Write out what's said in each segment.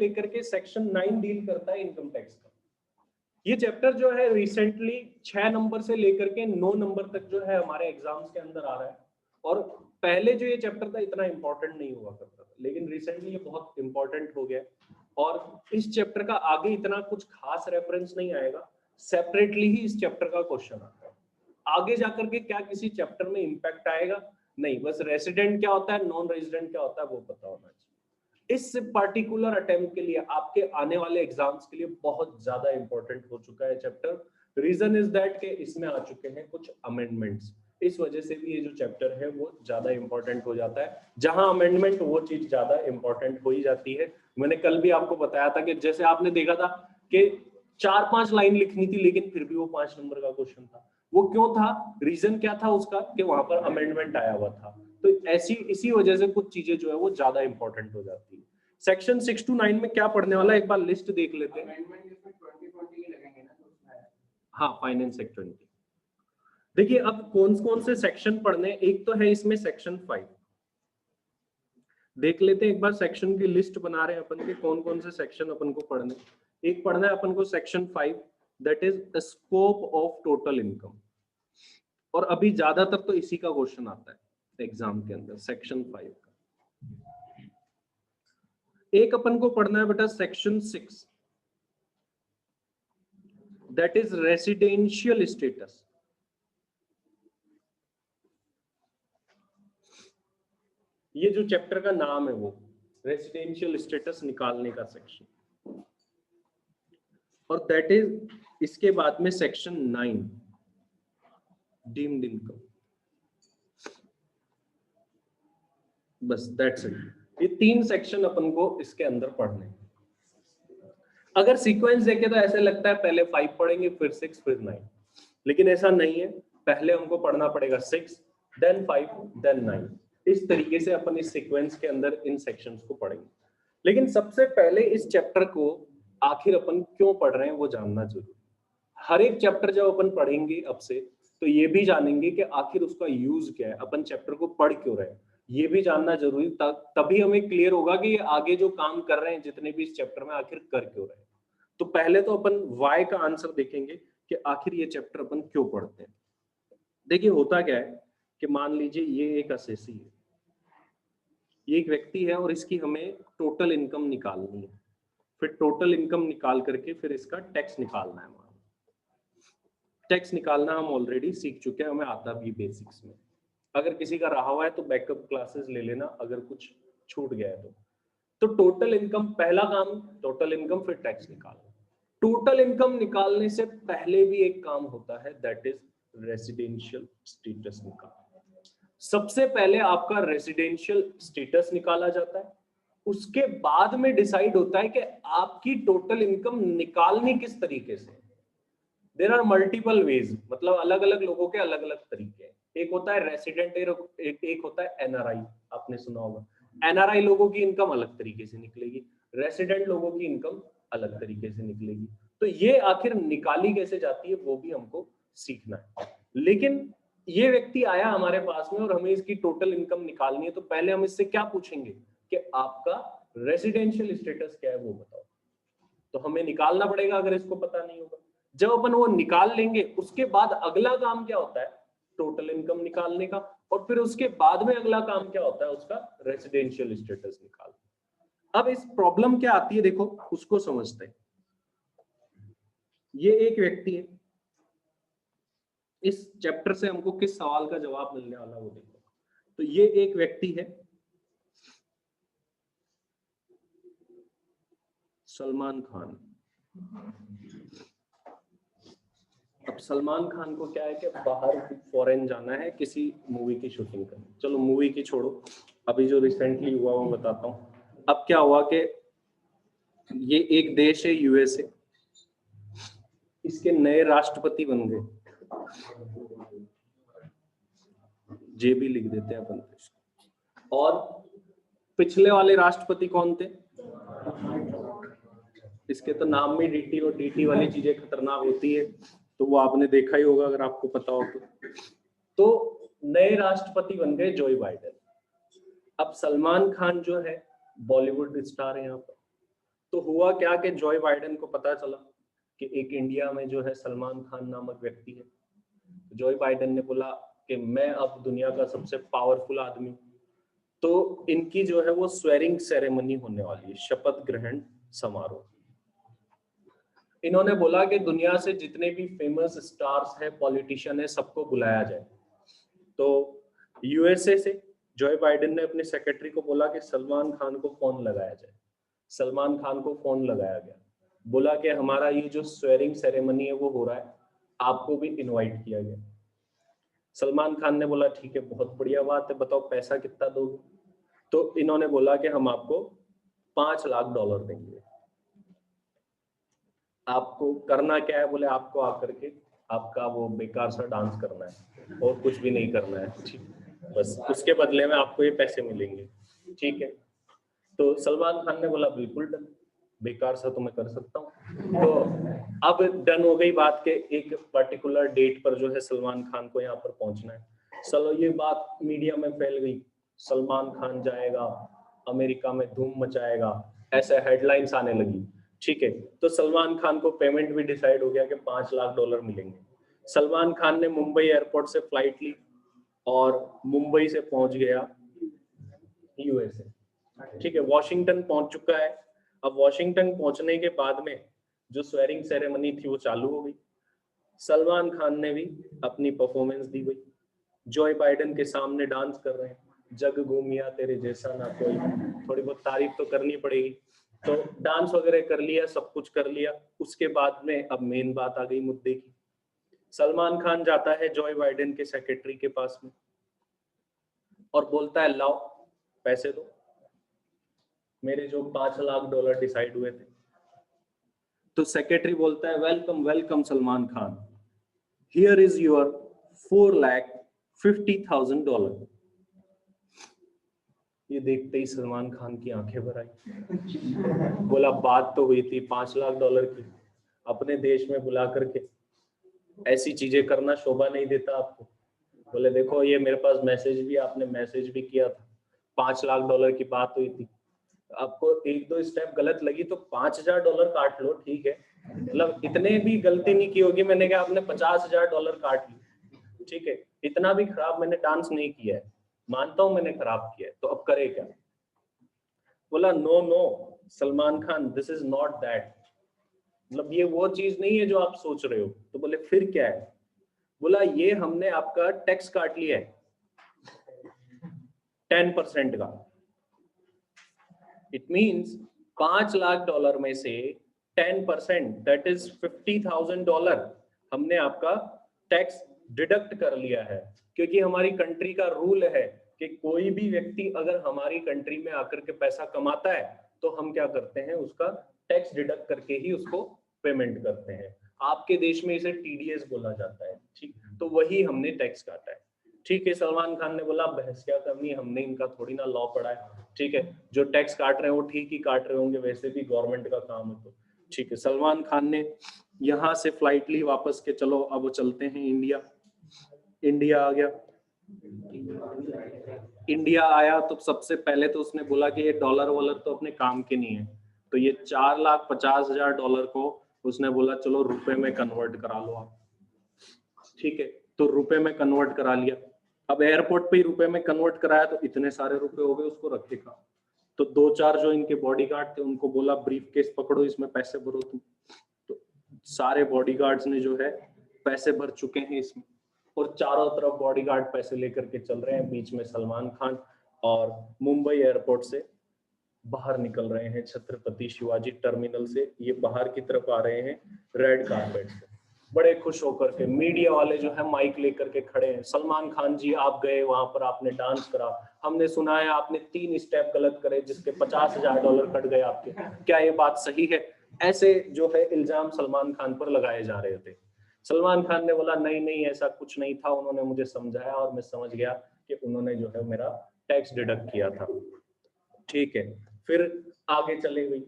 लेकर के section 9 deal करता है इनकम टैक्स का। ये चैप्टर जो है रिसेंटली 6 नंबर से लेकर के 9 नंबर तक जो है हमारे एग्जाम्स के अंदर आ रहा है। और पहले जो ये चैप्टर था इतना इंपॉर्टेंट नहीं हुआ करता था, लेकिन रिसेंटली ये बहुत इंपॉर्टेंट हो गया। और इस चैप्टर का आगे इतना कुछ खास रेफरेंस नहीं आएगा, सेपरेटली ही इस चैप्टर का क्वेश्चन आता है। आगे जाकर के क्या किसी चैप्टर में इंपैक्ट आएगा नहीं, बस रेसिडेंट क्या होता है, नॉन रेजिडेंट क्या होता है वो पता होना चाहिए। इस पर्टिकुलर अटेम्प्ट के लिए आपके आने वाले एग्जाम्स के लिए बहुत ज्यादा इंपॉर्टेंट हो चुका है चैप्टर। रीजन इज दैट कि इसमें आ चुके हैं कुछ अमेंडमेंट्स, इस वजह से भी ये जो चैप्टर है वो ज्यादा इंपॉर्टेंट हो जाता है। जहां अमेंडमेंट वो चीज ज्यादा इंपॉर्टेंट हो ही जाती है। मैंने कल भी आपको बताया था कि जैसे आपने देखा था कि 4-5 लाइन लिखनी थी, लेकिन फिर भी वो 5 नंबर का क्वेश्चन था। वो क्यों था, रीजन क्या था उसका, कि वहां पर अमेंडमेंट आया हुआ था। तो ऐसी इसी वजह से कुछ चीजें जो है वो ज्यादा इंपॉर्टेंट हो जाती है। सेक्शन 6 to 9 में क्या पढ़ने वाला है, एक बार लिस्ट देख लेते हैं। हाँ, फाइनेंस सेक्टर 20। देखिए अब कौन कौन से सेक्शन पढ़ने, एक तो है इसमें सेक्शन 5, देख लेते हैं एक बार। सेक्शन की लिस्ट बना रहे हैं अपन के, कौन कौन से सेक्शन अपन को पढ़ने। एक पढ़ना है अपन को section 5, that is scope of total income. और अभी ज्यादातर तो इसी का क्वेश्चन आता है एग्जाम के अंदर, सेक्शन 5 का। एक अपन को पढ़ना है बेटा section 6, that is residential status. ये जो चैप्टर का नाम है वो रेसिडेंशियल स्टेटस निकालने का सेक्शन। और दैट इज इसके बाद में सेक्शन 9, डीम्ड इनकम। बस दैट्स इट। ये 3 सेक्शन अपन को इसके अंदर पढ़ने हैं। अगर सीक्वेंस देखे तो ऐसे लगता है पहले 5 पढ़ेंगे, फिर 6, फिर 9, लेकिन ऐसा नहीं है। पहले हमको पढ़ना पड़ेगा 6, देन 5, देन 9। इस तरीके से अपन इस सीक्वेंस के अंदर इन सेक्शंस को पढ़ेंगे। लेकिन सबसे पहले इस चैप्टर को आखिर अपन क्यों पढ़ रहे हैं वो जानना जरूरी। हर एक चैप्टर जब अपन पढ़ेंगे अब से, तो ये भी जानेंगे कि आखिर उसका यूज क्या है, अपन चैप्टर को पढ़ क्यों रहे हैं, ये भी जानना जरूरी। तभी हमें क्लियर होगा कि ये आगे जो काम कर रहे हैं जितने भी इस चैप्टर में, आखिर कर क्यों रहे हैं। तो पहले तो अपन वाई का आंसर देखेंगे कि आखिर ये चैप्टर अपन क्यों पढ़ते हैं। देखिए होता क्या है कि मान लीजिए ये एक असेसी है, ये एक व्यक्ति है और इसकी हमें टोटल इनकम निकालनी है। फिर टोटल इनकम निकाल करके फिर इसका टैक्स निकालना है। हमारा टैक्स निकालना हम ऑलरेडी सीख चुके हैं, हमें आता भी बेसिक्स में। अगर किसी का रहा हुआ है तो बैकअप क्लासेस ले लेना अगर कुछ छूट गया है तो टोटल इनकम पहला काम, टोटल इनकम, फिर टैक्स निकालना। टोटल इनकम निकालने से पहले भी एक काम होता है, दैट इज रेसिडेंशियल स्टेटस निकालना। सबसे पहले आपका रेसिडेंशियल स्टेटस निकाला जाता है, उसके बाद में डिसाइड होता है कि आपकी टोटल इनकम निकालनी किस तरीके से। देयर आर मल्टीपल वेज, मतलब अलग अलग लोगों के अलग अलग तरीके हैं। एक होता है रेसिडेंट, एक होता है एनआरआई। आपने सुना होगा एनआरआई लोगों की इनकम अलग तरीके से निकलेगी, रेसिडेंट लोगों की इनकम अलग तरीके से निकलेगी। तो ये आखिर निकाली कैसे जाती है वो भी हमको सीखना है। लेकिन ये व्यक्ति आया हमारे पास में और हमें इसकी टोटल इनकम निकालनी है, तो पहले हम इससे क्या पूछेंगे कि आपका रेसिडेंशियल स्टेटस क्या है वो बताओ। तो हमें निकालना पड़ेगा अगर इसको पता नहीं होगा। जब अपन वो निकाल लेंगे उसके बाद अगला काम क्या होता है, टोटल इनकम निकालने का। और फिर उसके बाद में अगला काम क्या होता है, उसका रेसिडेंशियल स्टेटस निकालना। अब इस प्रॉब्लम क्या आती है देखो, उसको समझते हैं। ये एक व्यक्ति है, इस चैप्टर से हमको किस सवाल का जवाब मिलने वाला वो देखो। तो ये एक व्यक्ति है सलमान खान। अब सलमान खान को क्या है कि बाहर फॉरेन जाना है किसी मूवी की शूटिंग करने। चलो मूवी की छोड़ो, अभी जो रिसेंटली हुआ वो बताता हूँ। अब क्या हुआ कि ये एक देश है यूएसए, इसके नए राष्ट्रपति बन गए। जे भी लिख देते हैं अपन। और पिछले वाले राष्ट्रपति कौन थे, इसके तो नाम में डीटी, और डीटी वाली चीजें खतरनाक होती है, तो वो आपने देखा ही होगा अगर आपको पता हो तो नए राष्ट्रपति बन गए जो बाइडेन। अब सलमान खान जो है बॉलीवुड स्टार है यहाँ पर, तो हुआ क्या कि जॉय बाइडेन को पता चला कि एक इंडिया में जो है सलमान खान नामक व्यक्ति है। जॉय बाइडेन ने बोला कि मैं अब दुनिया का सबसे पावरफुल आदमी हूं। तो इनकी जो है वो स्वेरिंग सेरेमनी होने वाली है, शपथ ग्रहण समारोह। इन्होंने बोला कि दुनिया से जितने भी फेमस स्टार्स हैं, पॉलिटिशियन है, सबको बुलाया जाए। तो यूएसए से जॉय बाइडेन ने अपने सेक्रेटरी को बोला कि सलमान खान को फोन लगाया जाए। सलमान खान को फोन लगाया गया, बोला कि हमारा ये जो स्वेरिंग सेरेमनी है वो हो रहा है, आपको भी इनवाइट किया गया। सलमान खान ने बोला ठीक है, बहुत बढ़िया बात है, बताओ पैसा कितना दोगे। तो इन्होंने बोला कि हम आपको $5 लाख देंगे। आपको करना क्या है, बोले आपको आकर के आपका वो बेकार सा डांस करना है और कुछ भी नहीं करना है, ठीक, बस उसके बदले में आपको ये पैसे मिलेंगे, ठीक है। तो सलमान खान ने बोला बिल्कुल डन, बेकार सा तो मैं कर सकता हूँ। तो अब डन हो गई बात के एक पर्टिकुलर डेट पर जो है सलमान खान को यहाँ पर पहुंचना है। चलो ये बात मीडिया में फैल गई, सलमान खान जाएगा अमेरिका में धूम मचाएगा, ऐसे हेडलाइंस आने लगी, ठीक है। तो सलमान खान को पेमेंट भी डिसाइड हो गया कि $5 लाख मिलेंगे। सलमान खान ने मुंबई एयरपोर्ट से फ्लाइट ली और मुंबई से पहुंच गया यूएसए, ठीक है। वॉशिंगटन पहुंच चुका है। अब वॉशिंगटन पहुंचने के बाद में जो स्वेरिंग सेरेमनी थी वो चालू हो गई। सलमान खान ने भी अपनी परफॉर्मेंस दी हुई, जॉय बाइडेन के सामने डांस कर रहे हैं, जग घूमिया तेरे जैसा ना कोई, थोड़ी बहुत तारीफ तो करनी पड़ेगी। तो डांस वगैरह कर लिया, सब कुछ कर लिया। उसके बाद में अब मेन बात आ गई मुद्दे की। सलमान खान जाता है जॉय बाइडेन के सेक्रेटरी के पास में और बोलता है लाओ पैसे दो, मेरे जो $5 लाख डिसाइड हुए थे। तो सेक्रेटरी बोलता है welcome welcome Salman Khan, here is your $4,50,000। ये देखते ही सलमान खान की आंखें भर आई। बोला बात तो हुई थी $5 लाख की, अपने देश में बुला करके ऐसी चीजें करना शोभा नहीं देता आपको। बोले देखो ये मेरे पास मैसेज भी, आपने मैसेज भी किया था, $5 लाख की बात हुई थी, आपको एक दो स्टेप गलत लगी तो $5,000 काट लो, ठीक है। मतलब इतने भी गलती नहीं की होगी, मैंने कहा आपने $50,000 काट ली, ठीक है। इतना भी खराब मैंने डांस नहीं किया है, मानता हूं मैंने खराब किया है, तो अब करे क्या। बोला no no Salman Khan, this is not that, मतलब ये वो चीज नहीं है जो आप सोच रहे हो। तो बोले फिर क्या है। बोला ये हमने आपका टैक्स काट लिया है 10% का। इट मीन्स $5 लाख में से 10%, दैट इज $50,000 हमने आपका टैक्स डिडक्ट कर लिया है। क्योंकि हमारी कंट्री का रूल है कि कोई भी व्यक्ति अगर हमारी कंट्री में आकर के पैसा कमाता है तो हम क्या करते हैं, उसका टैक्स डिडक्ट करके ही उसको पेमेंट करते हैं। आपके देश में इसे टीडीएस बोला जाता है, ठीक। तो वही हमने टैक्स काटा है, ठीक है। सलमान खान ने बोला बहस क्या करनी, हमने इनका थोड़ी ना लॉ पढ़ा है, ठीक है। जो टैक्स काट रहे हैं वो ठीक ही काट रहे होंगे, वैसे भी गवर्नमेंट का काम है, तो ठीक है। सलमान खान ने यहाँ से फ्लाइट ली वापस के, चलो अब वो चलते हैं इंडिया। इंडिया आ गया। इंडिया आया तो सबसे पहले तो उसने बोला कि ये डॉलर वॉलर तो अपने काम के नहीं है, तो ये $4,50,000 को उसने बोला चलो रुपए में कन्वर्ट करा लो आप, ठीक है। तो रुपए में कन्वर्ट करा लिया। अब एयरपोर्ट पे ही रुपए में कन्वर्ट कराया तो इतने सारे रुपए हो गए, उसको रखेगा। तो दो चार जो इनके बॉडीगार्ड थे उनको बोला ब्रीफ केस पकड़ो, इसमें पैसे भरो तुम। तो सारे बॉडीगार्ड्स ने जो है पैसे भर चुके हैं इसमें, और चारों तरफ बॉडीगार्ड पैसे लेकर के चल रहे हैं। बीच में सलमान खान और मुंबई एयरपोर्ट से बाहर निकल रहे हैं, छत्रपति शिवाजी टर्मिनल से ये बाहर की तरफ आ रहे हैं रेड कारपेट से, बड़े खुश होकर के। मीडिया वाले जो है माइक लेकर के खड़े हैं, सलमान खान जी आप गए वहां पर, आपने डांस करा, हमने सुना है आपने 3 स्टेप गलत करे जिसके $50,000 कट गए आपके, क्या ये बात सही है। ऐसे जो है इल्जाम सलमान खान पर लगाए जा रहे थे। सलमान खान ने बोला नहीं नहीं ऐसा कुछ नहीं था, उन्होंने मुझे समझाया और मैं समझ गया कि उन्होंने जो है मेरा टैक्स डिडक्ट किया था, ठीक है। फिर आगे चले गई।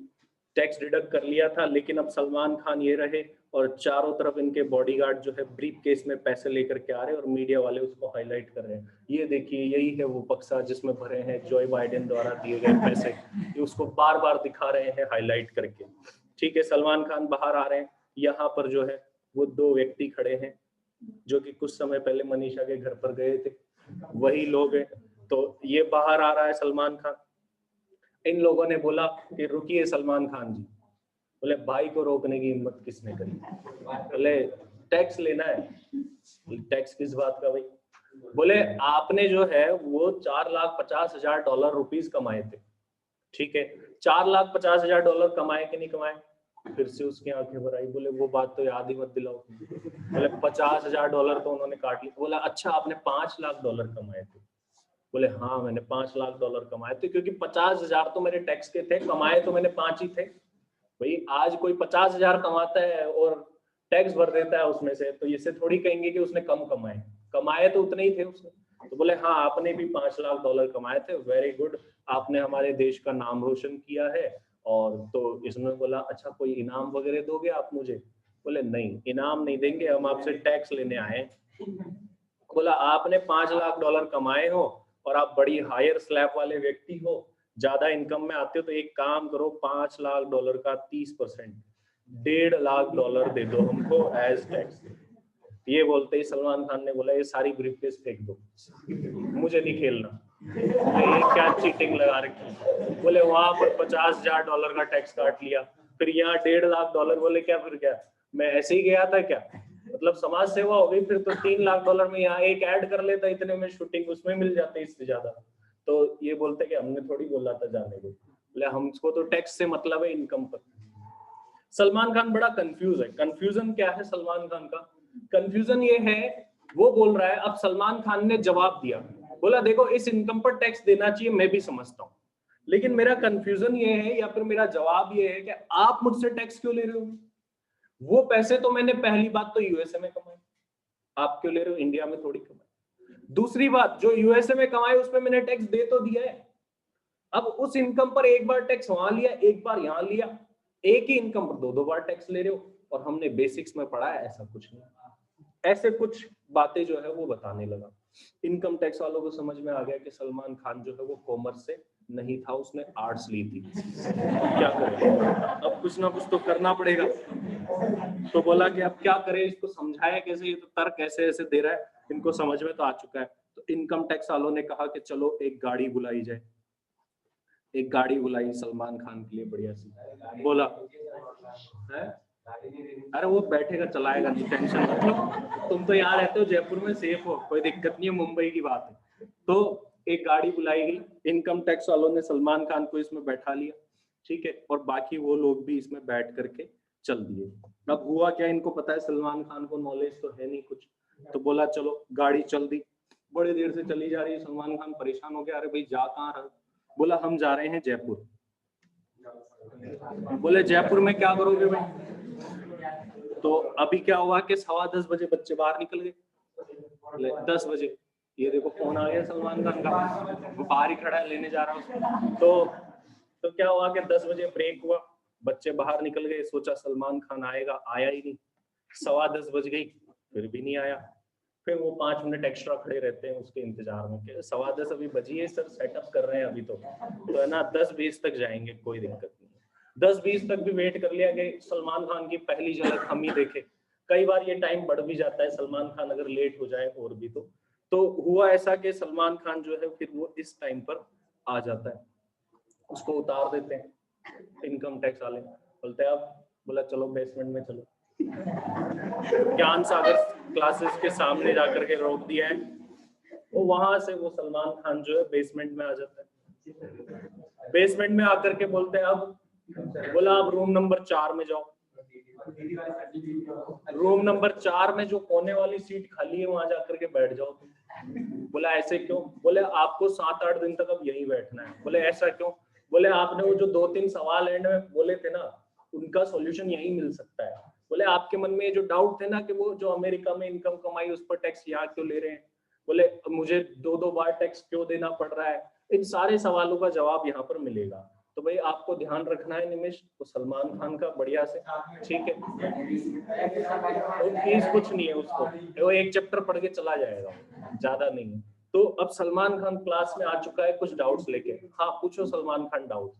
टैक्स डिडक्ट कर लिया था, लेकिन अब सलमान खान ये रहे और चारों तरफ इनके बॉडीगार्ड जो है ब्रीफ केस में पैसे लेकर के आ रहे हैं और मीडिया वाले उसको हाईलाइट कर रहे हैं, ये देखिए यही है वो बक्सा जिसमें भरे हैं जोए बाइडेन द्वारा दिए गए पैसे, ये उसको बार बार दिखा रहे हैं हाईलाइट करके। ठीक है, सलमान खान बाहर आ रहे हैं, यहाँ पर जो है वो दो व्यक्ति खड़े हैं जो कि कुछ समय पहले मनीषा के घर पर गए थे, वही लोग हैं। तो ये बाहर आ रहा है सलमान खान, इन लोगों ने बोला कि रुकिए सलमान खान जी, बोले भाई को रोकने की हिम्मत किसने करी, बोले टैक्स लेना है, टैक्स किस बात का भाई, बोले आपने जो है वो $4,50,000 रुपीस कमाए थे, ठीक है, $4,50,000 कमाए कि नहीं कमाए, फिर से उसकी आंखें भर आई, बोले वो बात तो याद ही मत दिलाओ, बोले $50,000 तो उन्होंने काट लिया, बोला अच्छा आपने $5,00,000 कमाए थे, बोले हाँ मैंने $5,00,000 कमाए थे, क्योंकि 50,000 तो मेरे टैक्स के थे, कमाए तो मैंने 5 ही थे भाई। आज कोई 50,000 कमाता है और टैक्स भर देता है उसमें से, तो इससे थोड़ी कहेंगे कि उसने कम कमाए, कमाए तो उतने ही थे उसने। तो बोले हाँ आपने भी $5,00,000 कमाए थे, वेरी गुड, आपने हमारे देश का नाम रोशन किया है। और तो इसने बोला अच्छा कोई इनाम वगैरह दोगे आप मुझे, बोले नहीं इनाम नहीं देंगे, हम आपसे टैक्स लेने आए। बोला आपने $5,00,000 कमाए हो और आप बड़ी हायर स्लैब वाले व्यक्ति हो, ज्यादा इनकम में आते हो, तो एक काम करो $5,00,000 का 30% $1.5 लाख दे दो हमको एज टैक्स। ये बोलते ही सलमान खान ने बोला ये सारी ब्रीफकेस फेंक दो, मुझे नहीं खेलना, ये क्या चीटिंग लगा रखी। बोले वहां पर $50,000 का टैक्स काट लिया, फिर यहाँ $1.5 लाख, बोले क्या फिर क्या मैं ऐसे ही गया था क्या, मतलब समाज सेवा हो गई, फिर तो $3 लाख में यहाँ एक ऐड कर लेता, इतने में शूटिंग उसमें मिल जाते इससे ज्यादा। तो ये बोलते कि हमने थोड़ी बोला था जाने को, बोले हमको तो टैक्स से मतलब है इनकम पर। सलमान खान बड़ा कंफ्यूज है। कंफ्यूजन क्या है सलमान खान का, कंफ्यूजन ये है, वो बोल रहा है, अब सलमान खान ने जवाब दिया, बोला देखो इस इनकम पर टैक्स देना चाहिए, मैं भी समझता हूँ, लेकिन मेरा कंफ्यूजन ये है या फिर मेरा जवाब ये है कि आप मुझसे टैक्स क्यों ले रहे हो, वो पैसे तो मैंने पहली बात तो यूएसए में कमाए, आप क्यों ले रहे हो, इंडिया में थोड़ी कमाए। दूसरी बात, जो यूएसए में कमाए उसमें मैंने टैक्स दे तो दिया है, अब उस इनकम पर एक बार टैक्स वहां लिया, एक बार यहां लिया, एक ही इनकम पर दो बार टैक्स ले रहे हो। और हमने बेसिक्स में पढ़ा है ऐसा कुछ नहीं, ऐसे कुछ बातें जो है वो बताने लगा। इनकम टैक्स वालों को समझ में आ गया कि सलमान खान जो है वो कॉमर्स से नहीं था, उसने आर्ट्स ली थी, क्या करें, अब कुछ ना कुछ तो करना पड़ेगा। तो बोला कि अब क्या करें, इसको समझाया कैसे, ये तो तर्क ऐसे ऐसे दे रहा है, इनको समझ में तो आ चुका है। तो इनकम टैक्स वालों ने कहा कि चलो एक गाड़ी बुलाई जाए, एक गाड़ी बुलाई सलमान खान के लिए बढ़िया सी, बोला है अरे वो बैठेगा चलाएगा नहीं, टेंशन मत लो, तुम तो यहाँ रहते हो जयपुर में, सेफ हो, कोई दिक्कत नहीं है, मुंबई की बात है। तो एक गाड़ी बुलाई गई, इनकम टैक्स वालों ने सलमान खान को इसमें बैठा लिया, ठीक है, और बाकी वो लोग भी इसमें बैठ करके चल दिए। अब हुआ क्या, इनको पता है सलमान खान को नॉलेज तो है नहीं कुछ, तो बोला चलो गाड़ी चल दी, बड़ी देर से चली जा रही है, सलमान खान परेशान हो गया, अरे भाई जा कहाँ रहा, बोला हम जा रहे हैं जयपुर। बोले जयपुर में क्या करोगे भाई, तो अभी क्या हुआ कि 10:15 बजे बच्चे बाहर निकल गए, 10 बजे ये देखो फोन आ गया सलमान खान का, वो बाहर ही खड़ा है, लेने जा रहा हूँ। तो क्या हुआ कि 10 बजे ब्रेक हुआ, बच्चे बाहर निकल गए, सोचा सलमान खान आएगा, आया ही नहीं, 10:15 बज गई, फिर भी नहीं आया, फिर वो 5 मिनट एक्स्ट्रा खड़े रहते हैं उसके इंतजार में कि 10:15 अभी बजी है सर, सेटअप कर रहे हैं अभी तो है ना, 10:20 तक जाएंगे, कोई दिक्कत नहीं। 10:20 तक भी वेट कर लिया कि सलमान खान की पहली झलक हम ही देखे। कई बार ये टाइम बढ़ भी जाता है, सलमान खान अगर लेट हो जाए और भी तो हुआ ऐसा कि सलमान खान जो है फिर वो इस टाइम पर आ जाता है, उसको उतार देते हैं इनकम टैक्स वाले, बोलते हैं अब, बोला चलो बेसमेंट में चलो, ज्ञान सागर क्लासेस के सामने जाकर के रोक दिया है, वो वहां से वो सलमान खान जो है बेसमेंट में आ जाता है, बेसमेंट में आकर के बोलते हैं अब, बोला अब रूम नंबर 4 में जाओ, रूम नंबर 4 में जो कोने वाली सीट खाली है वहां जाकर के बैठ जाओ तुम। बोला ऐसे क्यों, बोले आपको 7-8 दिन तक अब यहीं बैठना है। बोले ऐसा क्यों, बोले आपने वो जो 2-3 सवाल एंड में बोले थे ना, उनका सॉल्यूशन यहीं मिल सकता है। बोले आपके मन में जो डाउट थे ना कि वो जो अमेरिका में इनकम कमाई उस पर टैक्स यहाँ क्यों ले रहे हैं, बोले मुझे 2-2 बार टैक्स क्यों देना पड़ रहा है, इन सारे सवालों का जवाब यहाँ पर मिलेगा। तो भाई आपको ध्यान रखना है निमिष, तो सलमान खान का बढ़िया से, ठीक है, तो फीस कुछ नहीं है उसको, वो एक चैप्टर पढ़ के चला जाएगा, ज्यादा नहीं है। तो अब सलमान खान क्लास में आ चुका है कुछ डाउट्स लेके, हाँ पूछो सलमान खान डाउट।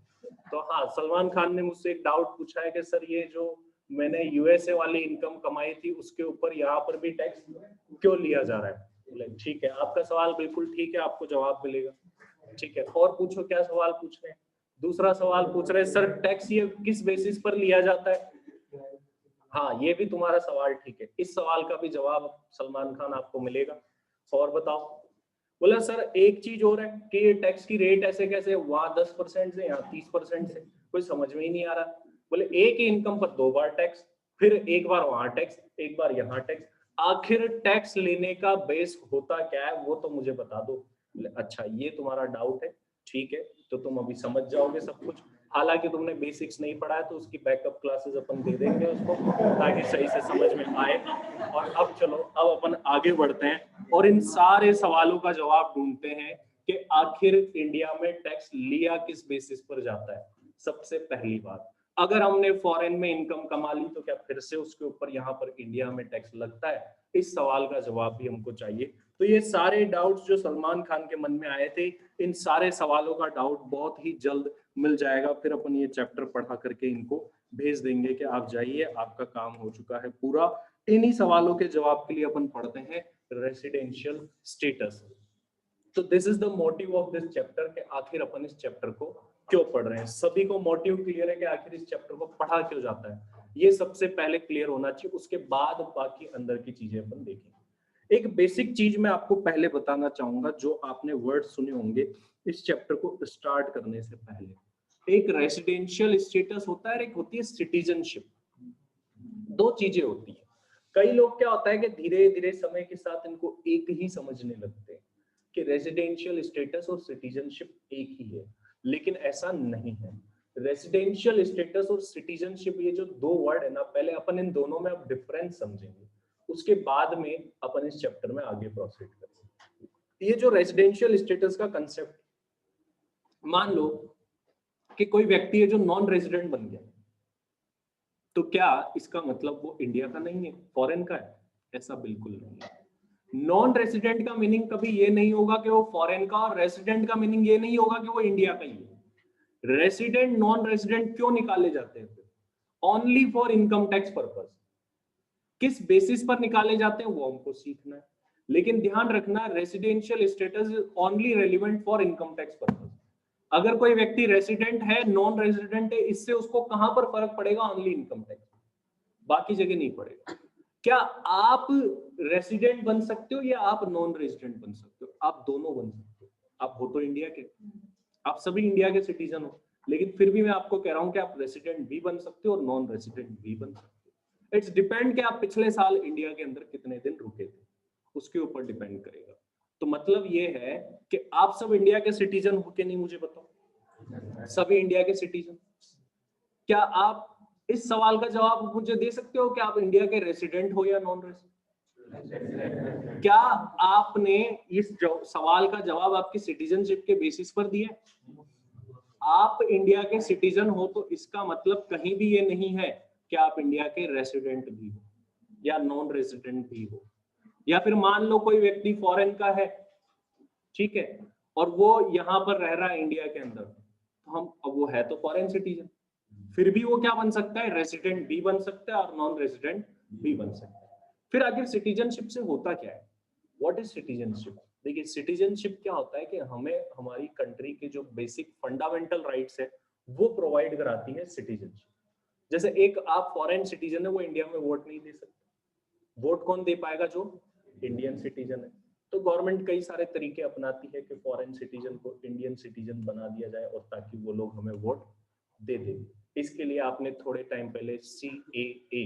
तो हाँ, सलमान खान ने मुझसे एक डाउट पूछा है कि सर ये जो मैंने यूएसए वाली इनकम कमाई थी उसके ऊपर यहाँ पर भी टैक्स क्यों लिया जा रहा है। बोले ठीक है, आपका सवाल बिल्कुल ठीक है, आपको जवाब मिलेगा, ठीक है। और पूछो, क्या सवाल पूछ रहे हैं। दूसरा सवाल पूछ रहे हैं सर टैक्स ये किस बेसिस पर लिया जाता है। हाँ, ये भी तुम्हारा सवाल ठीक है, इस सवाल का भी जवाब सलमान खान आपको मिलेगा। और बताओ। बोला सर एक चीज और है कि ये टैक्स की रेट ऐसे कैसे, वहां 10% से यहाँ 30% से, कोई समझ में ही नहीं आ रहा। बोले एक ही इनकम पर 2 बार टैक्स, फिर एक बार वहां टैक्स, एक बार यहाँ टैक्स, आखिर टैक्स लेने का बेस होता क्या है वो तो मुझे बता दो। अच्छा ये तुम्हारा डाउट है, ठीक है, तो तुम अभी समझ जाओगे सब कुछ। हालांकि तुमने बेसिक्स नहीं पढ़ा है तो उसकी बैकअप क्लासेस अपन दे देंगे उसको, ताकि सही से समझ में आए। और अब चलो, अब अपन आगे बढ़ते हैं और इन सारे सवालों का जवाब ढूंढते हैं कि आखिर इंडिया में टैक्स लिया किस बेसिस पर जाता है। सबसे पहली बात, अगर हमने फॉरेन में इनकम कमा ली तो क्या फिर से उसके ऊपर यहाँ पर इंडिया में टैक्स लगता है। इस सवाल का जवाब भी हमको चाहिए। तो ये सारे डाउट्स जो सलमान खान के मन में आए थे, इन सारे सवालों का डाउट बहुत ही जल्द मिल जाएगा। फिर अपन ये चैप्टर पढ़ा करके इनको भेज देंगे कि आप जाइए, आपका काम हो चुका है पूरा। इन्हीं सवालों के जवाब के लिए अपन पढ़ते हैं रेसिडेंशियल स्टेटस। तो this is the motive of this chapter कि आखिर अपन इस चैप्टर को क्यों पढ़ रहे हैं। सभी को मोटिव क्लियर है कि आखिर इस चैप्टर को पढ़ा क्यों जाता है, ये सबसे पहले क्लियर होना चाहिए, उसके बाद बाकी अंदर की चीजें अपन देखेंगे। एक बेसिक चीज मैं आपको पहले बताना चाहूंगा, जो आपने वर्ड सुने होंगे इस चैप्टर को स्टार्ट करने से पहले। एक रेसिडेंशियल स्टेटस होता है, एक होती है सिटीजनशिप। दो चीजें होती है। कई लोग क्या होता है कि धीरे धीरे समय के साथ इनको एक ही समझने लगते हैं कि रेजिडेंशियल स्टेटस और सिटीजनशिप एक ही है, लेकिन ऐसा नहीं है। रेजिडेंशियल स्टेटस और सिटीजनशिप, ये जो दो वर्ड है ना, पहले अपन इन दोनों में अब डिफरेंस समझेंगे, उसके बाद में अपन इस चैप्टर में आगे प्रोसीड करेंगे। ये जो रेजिडेंशियल स्टेटस का कंसेप्ट, मान लो कि कोई व्यक्ति है जो नॉन रेजिडेंट बन गया, तो क्या इसका मतलब वो इंडिया का नहीं है, फॉरेन का है? ऐसा बिल्कुल नहीं है। नॉन रेसिडेंट का मीनिंग कभी ये नहीं होगा कि वो फॉरेन का, और रेसिडेंट का मीनिंग ये नहीं होगा कि वो इंडिया का ही है। रेसिडेंट नॉन रेसिडेंट क्यों निकाले जाते हैं? Only for income tax purpose. किस बेसिस पर निकाले जाते हैं वो हमको सीखना है, लेकिन ध्यान रखना residential status is only relevant for income tax purpose. अगर कोई व्यक्ति रेसिडेंट है, नॉन रेसिडेंट है, इससे उसको कहां पर फर्क पड़ेगा? ओनली इनकम टैक्स, बाकी जगह नहीं पड़ेगा। क्या आप रेसिडेंट बन सकते हो या आप नॉन रेसिडेंट बन सकते हो? आप दोनों बन सकते हो। आप हो तो इंडिया के, आप सभी इंडिया के सिटीजन हो, लेकिन फिर भी मैं आपको कह रहा हूं कि आप रेसिडेंट भी बन सकते हो और नॉन रेसिडेंट भी बन सकते हो। इट्स डिपेंड कि आप पिछले साल इंडिया के अंदर कितने दिन रुके थे, उसके ऊपर डिपेंड करेगा। तो मतलब ये है कि आप सब इंडिया के सिटीजन हो कि नहीं, मुझे बताओ। सभी इंडिया के सिटीजन। क्या आप इस सवाल का जवाब मुझे दे सकते हो कि आप इंडिया के रेसिडेंट हो या नॉन रेसिडेंट? क्या आपने इस सवाल का जवाब आपकी सिटीजनशिप के बेसिस पर दिया? आप इंडिया के सिटीजन हो तो इसका मतलब कहीं भी ये नहीं है कि आप इंडिया के रेसिडेंट भी हो या नॉन रेसिडेंट भी हो। या फिर मान लो कोई व्यक्ति फॉरेन का है, ठीक है, और वो यहाँ पर रह रहा है इंडिया के अंदर, तो हम, अब वो है तो फॉरेन सिटीजन, फिर भी वो क्या बन सकता है? रेसिडेंट भी बन सकता है और नॉन रेसिडेंट भी बन सकता है। फिर आखिर सिटीजनशिप से होता क्या है? What is citizenship? देखिए, सिटीजनशिप क्या होता है कि हमें हमारी कंट्री के जो बेसिक फंडामेंटल राइट्स है वो प्रोवाइड कराती है सिटीजनशिप। जैसे एक आप फॉरेन सिटीजन है, वो इंडिया में वोट नहीं दे सकते। वोट कौन दे पाएगा? जो इंडियन सिटीजन है। तो गवर्नमेंट कई सारे तरीके अपनाती है कि फॉरेन सिटीजन को इंडियन सिटीजन बना दिया जाए और ताकि वो लोग हमें वोट दे दे। इसके लिए आपने थोड़े टाइम पहले CAA,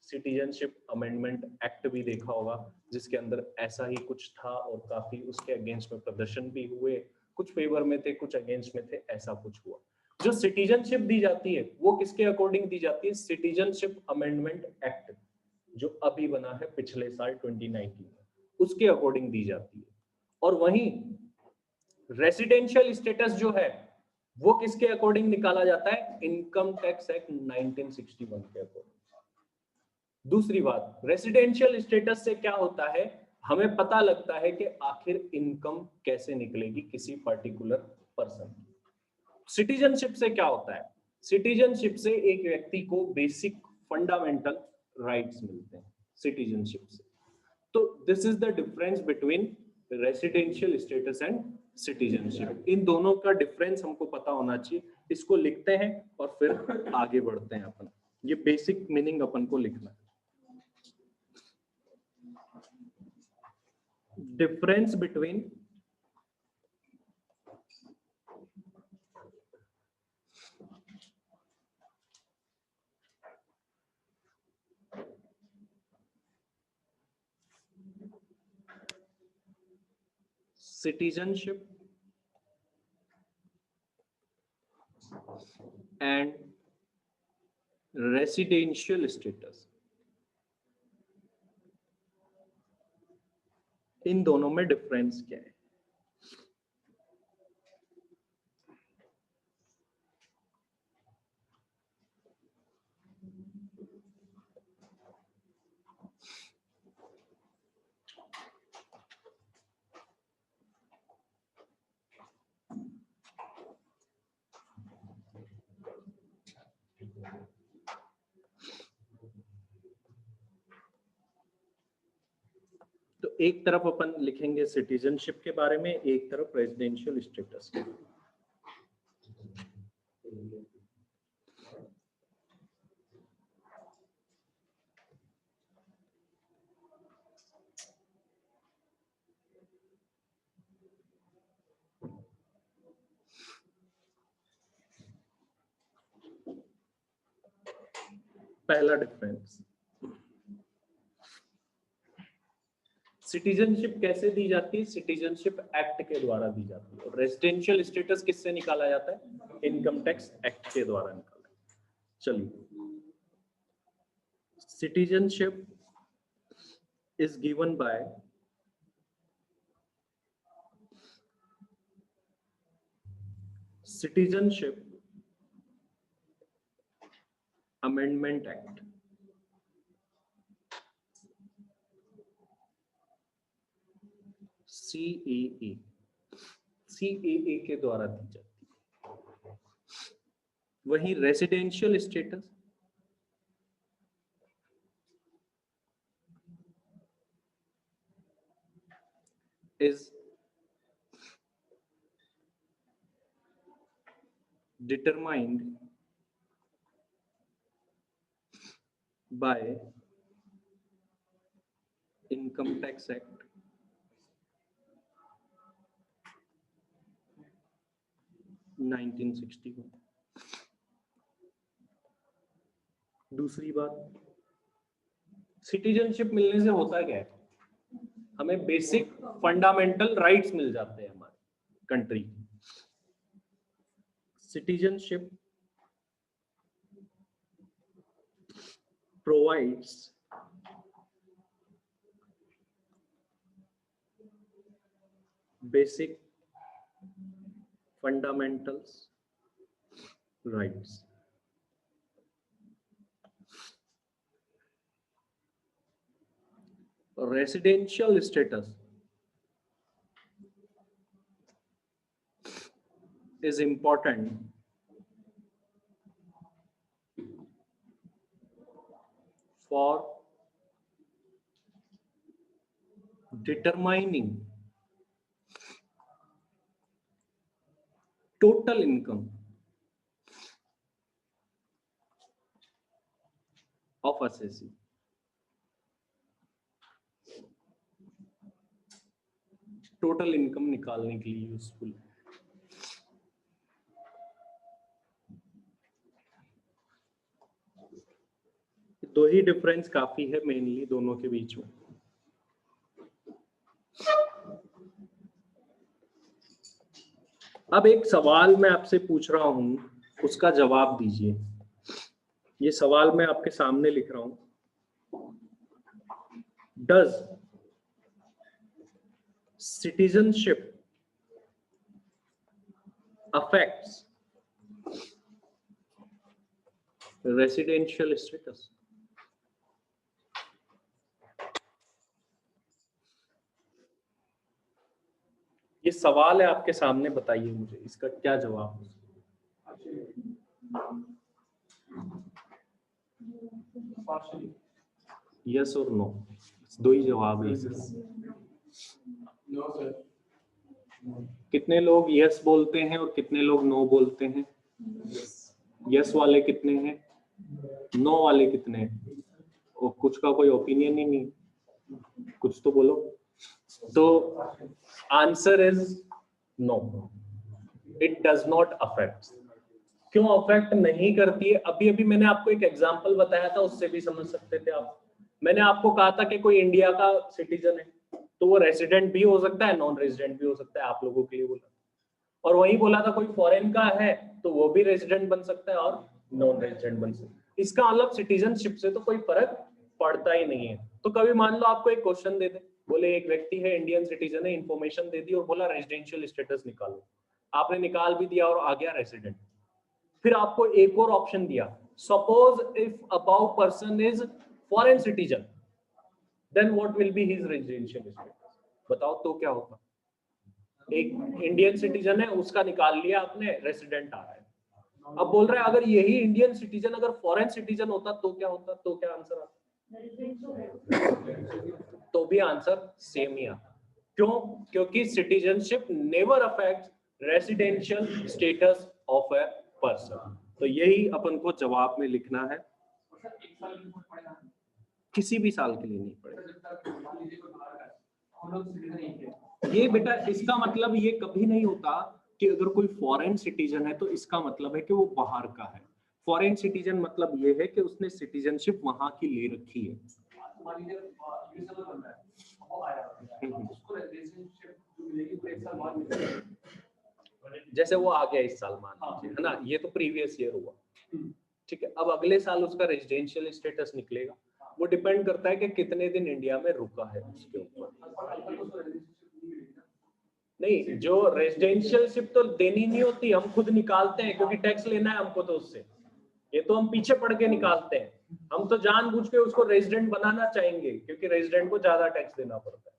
सिटीजनशिप अमेंडमेंट एक्ट भी देखा होगा, जिसके अंदर ऐसा ही कुछ था और काफी उसके अगेंस्ट में प्रदर्शन भी हुए, कुछ फेवर में थे, कुछ अगेंस्ट में थे, ऐसा कुछ हुआ। जो सिटीजनशिप दी जाती है वो किसके अकॉर्डिंग दी जाती है? सिटीजनशिप अमेंडमेंट एक्ट जो अभी बना है पिछले साल 2019 में, उसके अकॉर्डिंग दी जाती है। और वहीं रेसिडेंशियल स्टेटस जो है वो किसके अकॉर्डिंग निकाला जाता है? इनकम टैक्स एक्ट 1961 के अकॉर्डिंग। दूसरी बात, रेसिडेंशियल स्टेटस से क्या होता है, हमें पता लगता है कि आखिर इनकम कैसे निकलेगी किसी पर्टिकुलर पर्सन की। सिटीजनशिप से क्या होता है? सिटीजनशिप से एक व्यक्ति को बेसिक फंडामेंटल राइट्स मिलते हैं सिटीजनशिप से। तो this is the difference between residential status and citizenship. इन दोनों का डिफरेंस हमको पता होना चाहिए। इसको लिखते हैं और फिर आगे बढ़ते हैं अपन। ये बेसिक मीनिंग अपन को लिखना है। Difference between citizenship and residential status, इन दोनों में डिफरेंस क्या है? तो एक तरफ अपन लिखेंगे सिटीजनशिप के बारे में, एक तरफ रेजिडेंशियल स्टेटस के बारे में। पहला डिफरेंस, सिटीजनशिप कैसे दी जाती है? सिटीजनशिप एक्ट के द्वारा दी जाती है। और रेजिडेंशियल स्टेटस किससे निकाला जाता है? इनकम टैक्स एक्ट के द्वारा निकाला। चलिए, citizenship is given by citizenship amendment act, CAA, CAA के द्वारा दी जाती है। वही residential status is determined by Income Tax Act 1961। दूसरी बात, सिटीजनशिप मिलने से होता क्या है? हमें बेसिक फंडामेंटल राइट्स मिल जाते हैं हमारे country. Citizenship provides basic fundamentals rights. Residential status is important for determining total income of assessee. Total income निकालने के लिए यूजफुल है। दो ही डिफरेंस काफी है मेनली दोनों के बीच में। अब एक सवाल मैं आपसे पूछ रहा हूं, उसका जवाब दीजिए। ये सवाल मैं आपके सामने लिख रहा हूं। Does citizenship affects residential status, ये सवाल है आपके सामने, बताइए मुझे इसका क्या जवाब है। यस और नो, दो ही जवाब है। कितने लोग यस बोलते हैं और कितने लोग नो बोलते हैं? यस वाले कितने हैं, नो वाले कितने हैं? और कुछ का कोई ओपिनियन ही नहीं, कुछ तो बोलो। तो answer is no, it does not affect. क्यों अफेक्ट नहीं करती है? अभी अभी मैंने आपको एक एग्जांपल बताया था, उससे भी समझ सकते थे आप। मैंने आपको कहा था कि कोई इंडिया का सिटीजन है तो वो रेजिडेंट भी हो सकता है, नॉन रेजिडेंट भी हो सकता है, आप लोगों के लिए बोला। और वही बोला था कोई फॉरेन का है तो वो भी रेजिडेंट बन सकता है और नॉन रेजिडेंट बन सकता है। इसका मतलब सिटीजनशिप से तो कोई फर्क पड़ता ही नहीं है। तो कभी मान लो आपको एक क्वेश्चन दे दे, बोले एक व्यक्ति है इंडियन सिटीजन है, इंफॉर्मेशन दे दी और बोला रेजिडेंशियल स्टेटस निकालो, आपने निकाल भी दिया और आ गया रेजिडेंट। फिर आपको एक और ऑप्शन दिया, suppose if about person is foreign citizen, then what will be his residential status? बताओ तो क्या होता? एक इंडियन सिटीजन है, उसका निकाल लिया आपने, रेसिडेंट आ रहा है। अब बोल रहा है अगर यही इंडियन सिटीजन अगर फॉरेन सिटीजन होता तो क्या होता? तो क्या आंसर आता? तो भी आंसर सेम ही आता। क्यों? क्योंकि citizenship never affect residential status of a person. तो यही अपन को जवाब में लिखना है। किसी भी साल के लिए नहीं पड़ेगा ये बेटा। इसका मतलब ये कभी नहीं होता कि अगर कोई फॉरेन सिटीजन है तो इसका मतलब है कि वो बाहर का है। फॉरेन सिटीजन मतलब ये है कि उसने सिटीजनशिप वहां की ले रखी है। जैसे वो आ गया इस साल, मान लीजिए, है ना, ये तो प्रीवियस ईयर हुआ, ठीक है। अब अगले साल उसका रेजिडेंशियल स्टेटस निकलेगा, वो डिपेंड करता है कि कितने दिन इंडिया में रुका है उसके ऊपर। नहीं, जो रेजिडेंशियलशिप तो देनी नहीं होती, हम खुद निकालते हैं क्योंकि टैक्स लेना है हमको तो उससे। ये तो हम पीछे पड़ के निकालते हैं, हम तो जानबूझ के उसको रेजिडेंट बनाना चाहेंगे क्योंकि रेजिडेंट को ज्यादा टैक्स देना पड़ता है।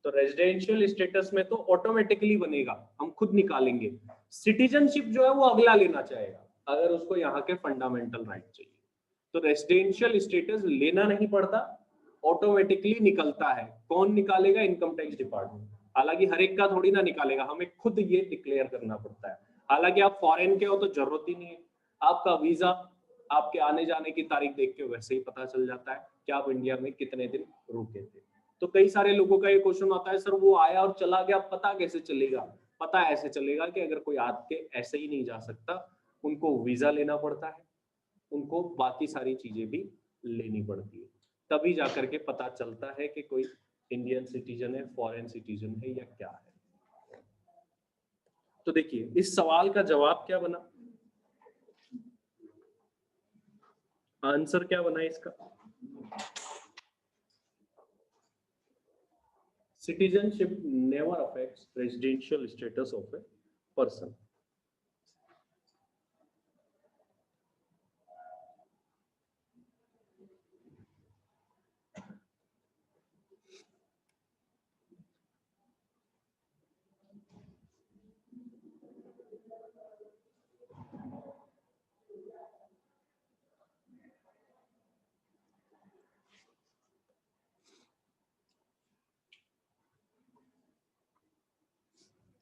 तो रेजिडेंशियल स्टेटस में तो ऑटोमेटिकली बनेगा, हम खुद निकालेंगे। सिटीजनशिप जो है वो अगला लेना चाहेगा अगर उसको यहाँ के फंडामेंटल राइट चाहिए। तो रेजिडेंशियल स्टेटस लेना नहीं पड़ता, ऑटोमेटिकली निकलता है। कौन निकालेगा? Income tax department. हालांकि हर एक का थोड़ी ना निकालेगा, हमें खुद ये डिक्लेयर करना पड़ता है। हालांकि आप फॉरेन के हो तो जरूरत ही नहीं है, आपका वीजा आपके आने जाने की तारीख देख के वैसे ही पता चल जाता है कि आप इंडिया में कितने दिन रुके थे। तो कई सारे लोगों का ये क्वेश्चन आता है, सर वो आया और चला गया, पता कैसे चलेगा? पता ऐसे चलेगा कि अगर कोई आके ऐसे ही नहीं जा सकता, उनको वीजा लेना पड़ता है, उनको बाकी सारी चीजें भी लेनी पड़ती है, तभी जाकर के पता चलता है कि कोई इंडियन सिटीजन है, फॉरेन सिटीजन है या क्या है। तो देखिए इस सवाल का जवाब क्या बना, आंसर क्या बना इसका? Citizenship never affects residential status of a person.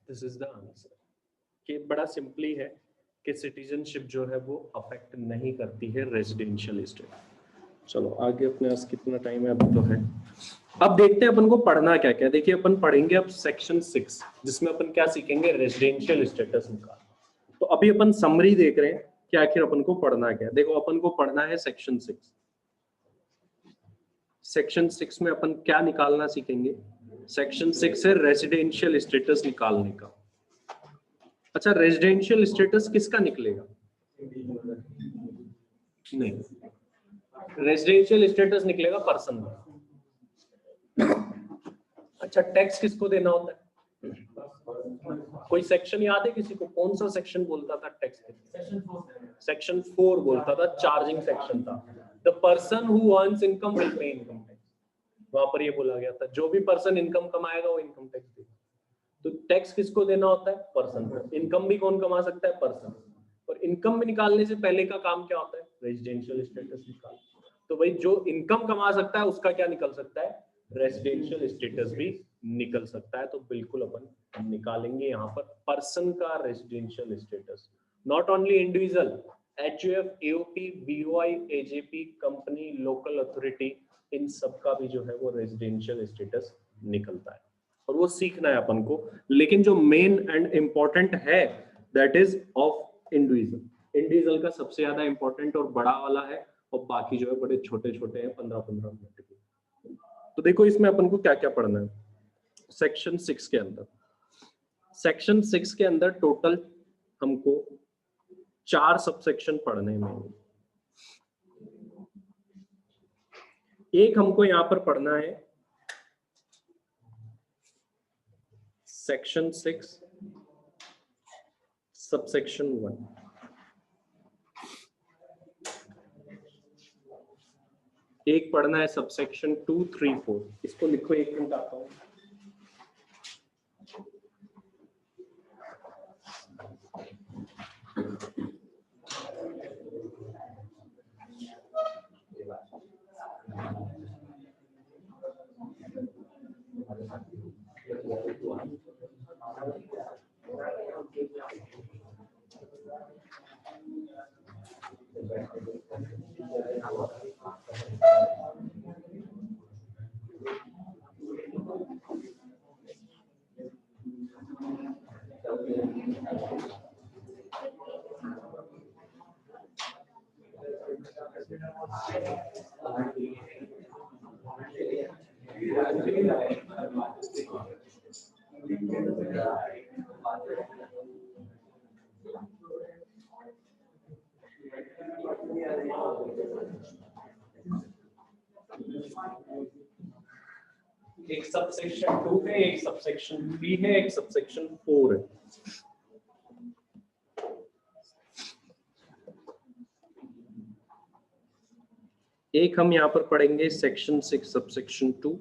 This is the answer. कि बड़ा सिंपली है कि सिटीजनशिप जो है वो अफेक्ट नहीं करती है रेजिडेंशियल स्टेटस। चलो आगे, अपने पास कितना टाइम है अभी तो है। अब देखते हैं अपन को पढ़ना क्या क्या। देखिए अपन पढ़ेंगे अब सेक्शन 6, जिसमें अपन क्या सीखेंगे, रेजिडेंशियल स्टेटस निकाल। तो अभी अपन समरी देख रहे हैं कि आखिर अपन को पढ़ना क्या। देखो अपन को पढ़ना है सेक्शन 6। सेक्शन 6 में अपन क्या निकालना सीखेंगे? सेक्शन 6 है रेजिडेंशियल स्टेटस निकालने का। अच्छा, रेजिडेंशियल स्टेटस किसका निकलेगा? नहीं, रेजिडेंशियल स्टेटस निकलेगा पर्सन का। अच्छा, टैक्स किसको देना होता है? कोई सेक्शन याद है किसी को? कौन सा सेक्शन बोलता था टैक्स? सेक्शन 4 बोलता था चार्जिंग सेक्शन था, the person who earns income will pay income tax. वहां पर ये बोला गया था जो भी पर्सन इनकम कमाएगा वो इनकम टैक्स देगा। तो टैक्स किसको देना होता है? पर्सन को। इनकम भी कौन कमा सकता है? पर्सन। और इनकम में निकालने से पहले का काम क्या होता है? रेजिडेंशियल स्टेटस निकाल। तो भाई जो इनकम कमा सकता है उसका क्या निकल सकता है? रेजिडेंशियल स्टेटस भी निकल सकता है। तो बिल्कुल अपन निकालेंगे यहाँ पर पर्सन का residential status, not only individual, HUF, AOP, BOI, AJP, company, local authority, इन सब का भी जो है वो रेजिडेंशियल स्टेटस निकलता है और वो सीखना है अपन को। लेकिन जो मेन एंड इंपॉर्टेंट है that is of individual. Individual का सबसे ज्यादा इंपॉर्टेंट और बड़ा वाला है और बाकी जो है बड़े छोटे छोटे हैं 15-15 मिनट के। तो देखो इसमें अपन को क्या क्या पढ़ना है सेक्शन 6 के अंदर। सेक्शन 6 के अंदर टोटल हमको 4 सबसेक्शन पढ़ने में। एक हमको यहां पर पढ़ना है सेक्शन 6 सबसेक्शन 1। एक पढ़ना है सबसेक्शन 2, 3, 4। इसको लिखो, एक मिनट आता हूं। एक सबसेक्शन 2 है, एक सबसेक्शन 3 है, एक सबसेक्शन 4 है। एक हम यहां पर पढ़ेंगे सेक्शन 6 सबसेक्शन 2।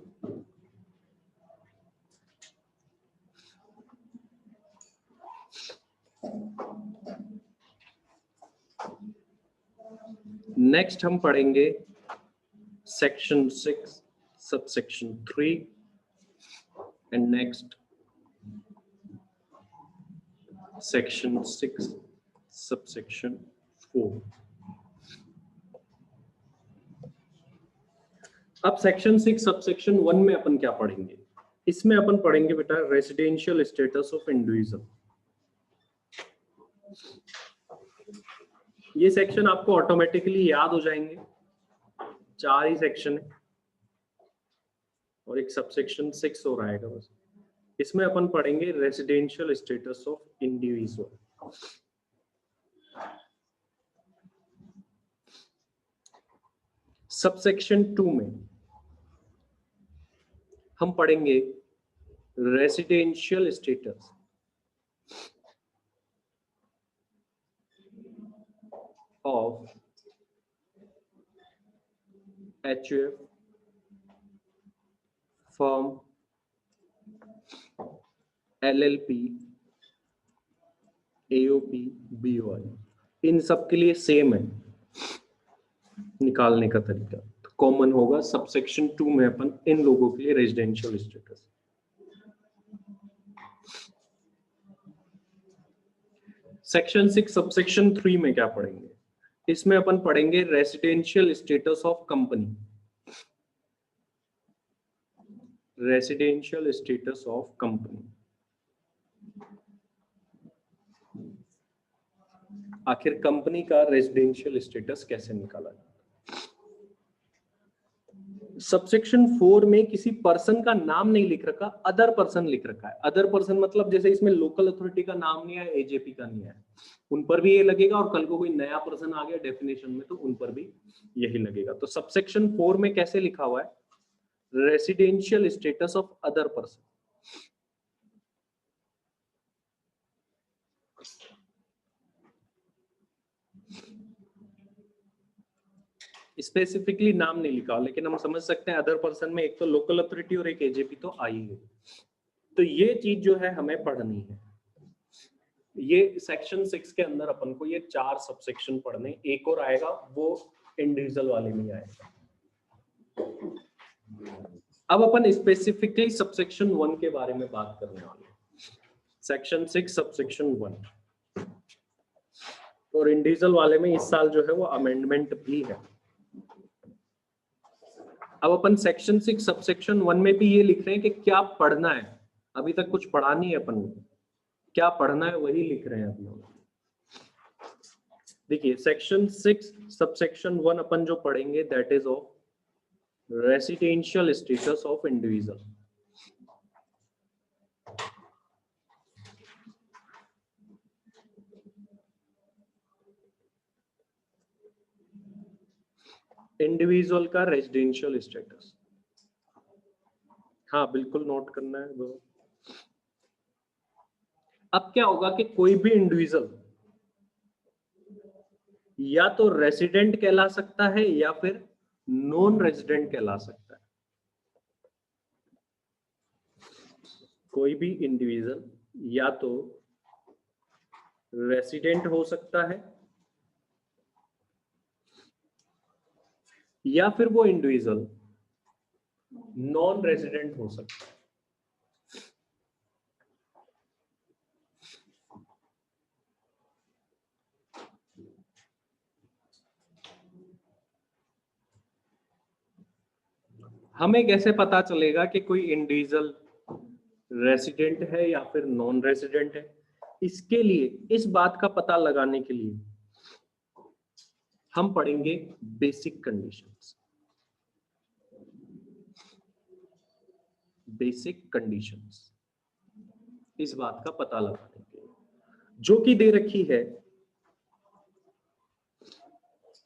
नेक्स्ट हम पढ़ेंगे section 6 subsection 3 and next section 6 subsection 4। अब सेक्शन 6 सबसेक्शन 1 में अपन क्या पढ़ेंगे? इसमें अपन पढ़ेंगे बेटा रेजिडेंशियल स्टेटस ऑफ इंडिविजुअल। ये सेक्शन आपको ऑटोमेटिकली याद हो जाएंगे, 4 ही सेक्शन है और एक सबसेक्शन 6 हो रहेगा बस। इसमें अपन पढ़ेंगे residential status of individual. Subsection 2 में हम पढ़ेंगे residential status of HUF, firm, LLP, AOP, BOI. इन सब के लिए सेम है निकालने का तरीका, तो कॉमन होगा। सबसेक्शन 2 में अपन इन लोगों के लिए रेजिडेंशियल स्टेटस। सेक्शन 6 सबसेक्शन 3 में क्या पढ़ेंगे? इसमें अपन पढ़ेंगे residential status of company. Residential status of company, आखिर कंपनी का रेजिडेंशियल स्टेटस कैसे निकाला जाए। सबसेक्शन 4 में किसी पर्सन का नाम नहीं लिख रखा, अदर पर्सन लिख रखा है। अदर पर्सन मतलब जैसे इसमें लोकल अथॉरिटी का नाम नहीं है, एजेपी का नहीं है, उन पर भी ये लगेगा और कल को कोई नया पर्सन आ गया डेफिनेशन में तो उन पर भी यही लगेगा। तो सबसेक्शन 4 में कैसे लिखा हुआ है? Residential status of other person. Specifically नाम नहीं लिखा, लेकिन हम समझ सकते हैं अदर पर्सन में एक तो लोकल अथॉरिटी और एक एजेपी तो आई है। तो ये चीज जो है हमें पढ़नी है। ये सेक्शन 6 के अंदर अपन को ये 4 सबसेक्शन पढ़ने, एक और आएगा वो इंडिविजुअल वाले में आएगा। अब अपन स्पेसिफिकली सबसेक्शन 1 के बारे में बात करने वाले हैं। सेक्शन 6 सबसेक्शन 1 और इंडिविजुअल वाले में इस साल जो है वो अमेंडमेंट भी है। अब अपन सेक्शन 6 सबसेक्शन 1 में भी ये लिख रहे हैं कि क्या पढ़ना है। अभी तक कुछ पढ़ा नहीं है अपन, क्या पढ़ना है वही लिख रहे हैं अभी। देखिए सेक्शन 6 सबसेक्शन 1 अपन जो पढ़ेंगे that is of residential status of individual. Individual का रेजिडेंशियल स्टेटस, हाँ बिल्कुल नोट करना है वो। अब क्या होगा कि कोई भी इंडिविजुअल या तो रेसिडेंट कहला सकता है या फिर नॉन रेजिडेंट कहला सकता है। कोई भी इंडिविजुअल या तो रेसिडेंट हो सकता है या फिर वो इंडिविजुअल नॉन रेजिडेंट हो सकता है। हमें कैसे पता चलेगा कि कोई इंडिविजुअल रेसिडेंट है या फिर नॉन रेसिडेंट है? इसके लिए, इस बात का पता लगाने के लिए हम पढ़ेंगे बेसिक कंडीशंस। बेसिक कंडीशंस इस बात का पता लगाने के लिए, जो कि दे रखी है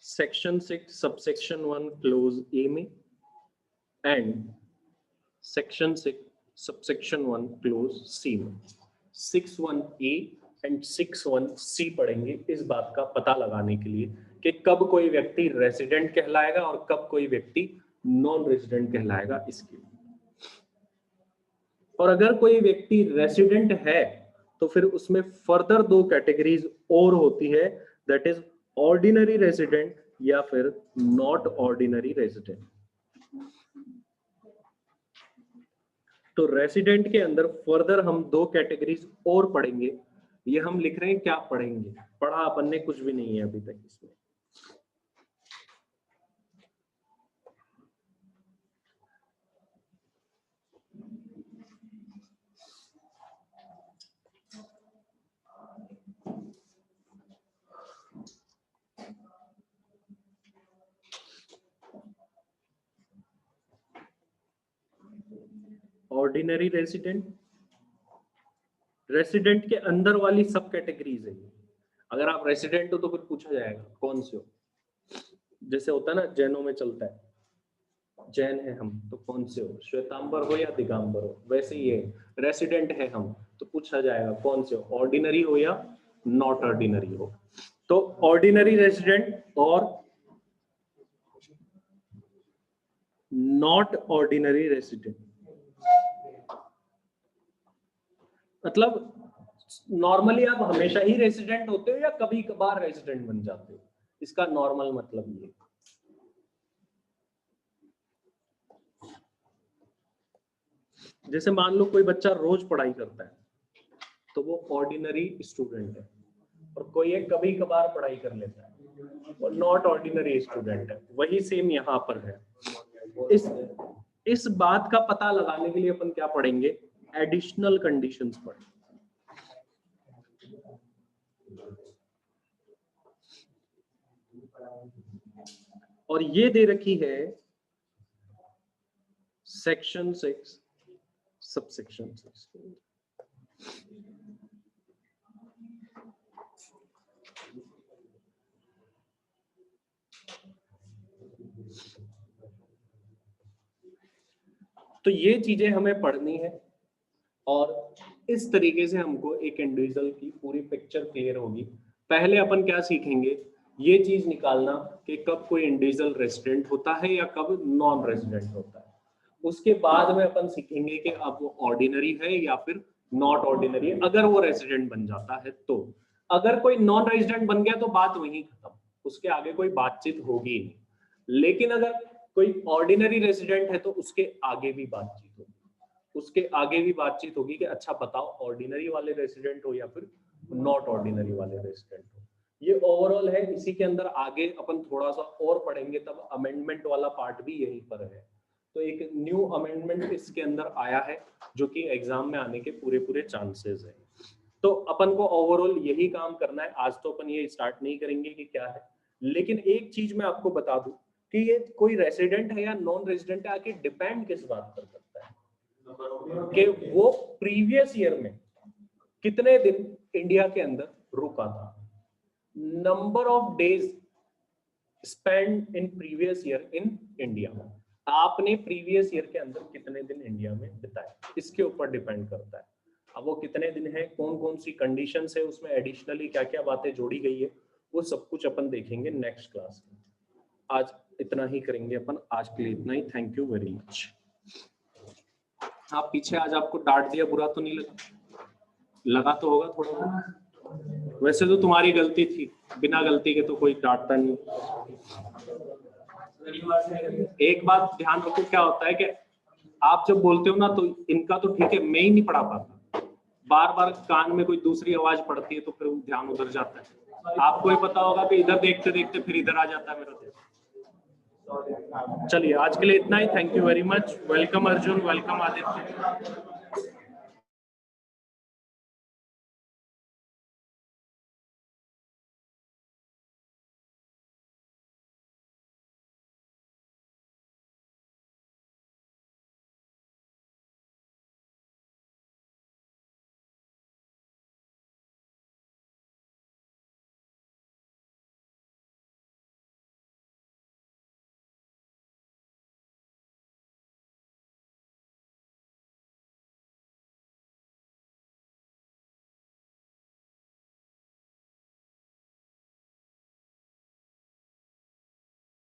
सेक्शन 6 सबसेक्शन 1 क्लोज ए में and section 6 subsection 1 close C में। 61A एंड 61C पढ़ेंगे इस बात का पता लगाने के लिए कि कब कोई व्यक्ति रेसिडेंट कहलाएगा और कब कोई व्यक्ति नॉन रेसिडेंट कहलाएगा इसके लिए। और अगर कोई व्यक्ति रेसिडेंट है तो फिर उसमें फर्दर 2 कैटेगरीज और होती है, दैट इज ऑर्डिनरी रेसिडेंट या फिर नॉट ऑर्डिनरी रेसिडेंट। तो रेसिडेंट के अंदर फर्दर हम 2 कैटेगरीज और पढ़ेंगे। ये हम लिख रहे हैं क्या पढ़ेंगे, पढ़ा अपन ने कुछ भी नहीं है अभी तक इसमें। ऑर्डिनरी रेसिडेंट, रेसिडेंट के अंदर वाली सब कैटेगरीज है। अगर आप रेसिडेंट हो तो फिर पूछा जाएगा कौन से हो, जैसे होता है ना जैनों में चलता है, जैन है हम तो कौन से हो, श्वेतांबर हो या दिगंबर हो, वैसे ही है रेसिडेंट है हम तो पूछा जाएगा कौन से हो, ऑर्डिनरी हो या नॉट ऑर्डिनरी हो। तो ऑर्डिनरी रेसिडेंट और नॉट ऑर्डिनरी रेसिडेंट, मतलब नॉर्मली आप हमेशा ही रेसिडेंट होते हो या कभी कभार रेसिडेंट बन जाते हो, इसका नॉर्मल मतलब ये। जैसे मान लो कोई बच्चा रोज पढ़ाई करता है तो वो ऑर्डिनरी स्टूडेंट है, और कोई एक कभी कभार पढ़ाई कर लेता है और नॉट ऑर्डिनरी स्टूडेंट है। वही सेम यहाँ पर है। इस बात का पता लगाने के लिए अपन क्या पढ़ेंगे, एडिशनल कंडीशंस पढ़ेंगे। और ये दे रखी है सेक्शन 6 सबसेक्शन 6। तो ये चीजें हमें पढ़नी है और इस तरीके से हमको एक इंडिविजुअल की पूरी पिक्चर क्लियर होगी। पहले अपन क्या सीखेंगे ये चीज निकालना कि कब कोई इंडिविजुअल रेसिडेंट होता है या कब नॉन रेसिडेंट होता है। उसके बाद में अपन सीखेंगे कि अब वो ऑर्डिनरी है या फिर नॉट ऑर्डिनरी है। अगर वो रेसिडेंट बन जाता है तो, अगर कोई नॉन रेसिडेंट बन गया तो बात वहीं खत्म, उसके आगे कोई बातचीत होगी ही नहीं। लेकिन अगर कोई ऑर्डिनरी रेसिडेंट है तो उसके आगे भी बातचीत होगी, उसके आगे भी बातचीत होगी कि अच्छा बताओ ऑर्डिनरी वाले रेसिडेंट हो या फिर नॉट ऑर्डिनरी वाले रेसिडेंट हो। ये ओवरऑल है। इसी के अंदर आगे अपन थोड़ा सा और पढ़ेंगे, तब अमेंडमेंट वाला पार्ट भी यहीं पर है। तो एक न्यू अमेंडमेंट इसके अंदर आया है जो कि एग्जाम में आने के पूरे पूरे चांसेस है। तो अपन को ओवरऑल यही काम करना है। आज तो अपन ये स्टार्ट नहीं करेंगे कि क्या है, लेकिन एक चीज मैं आपको बता दूं कि ये कोई रेसिडेंट है या नॉन रेसिडेंट है, आके डिपेंड किस बात पर करता है कि वो प्रीवियस ईयर में कितने दिन इंडिया के अंदर रुका था। Number of days spend in previous year in India, आपने प्रीवियस ईयर के अंदर कितने दिन इंडिया में बिताए, इसके ऊपर डिपेंड करता है। अब वो कितने दिन है, कौन कौन सी कंडीशंस है, उसमें एडिशनली क्या क्या बातें जोड़ी गई है, वो सब कुछ अपन देखेंगे नेक्स्ट क्लास में। आज इतना ही करेंगे अपन, आज के लिए इतना ही। Thank you very much. आप पीछे आज आपको डांट दिया, बुरा तो नहीं लगा? लगा तो होगा थोड़ा, वैसे तो तुम्हारी गलती थी, बिना गलती के तो कोई डांटता नहीं। एक बात ध्यान रखो, क्या होता है कि आप जब बोलते हो ना तो इनका तो ठीक है, मैं ही नहीं पढ़ा पाता, बार बार कान में कोई दूसरी आवाज पड़ती है तो फिर ध्यान उधर जाता है। आपको ही पता होगा कि इधर देखते देखते फिर इधर आ जाता है मेरा ध्यान। चलिए आज के लिए इतना ही। Thank you very much. Welcome Arjun, welcome Aditya.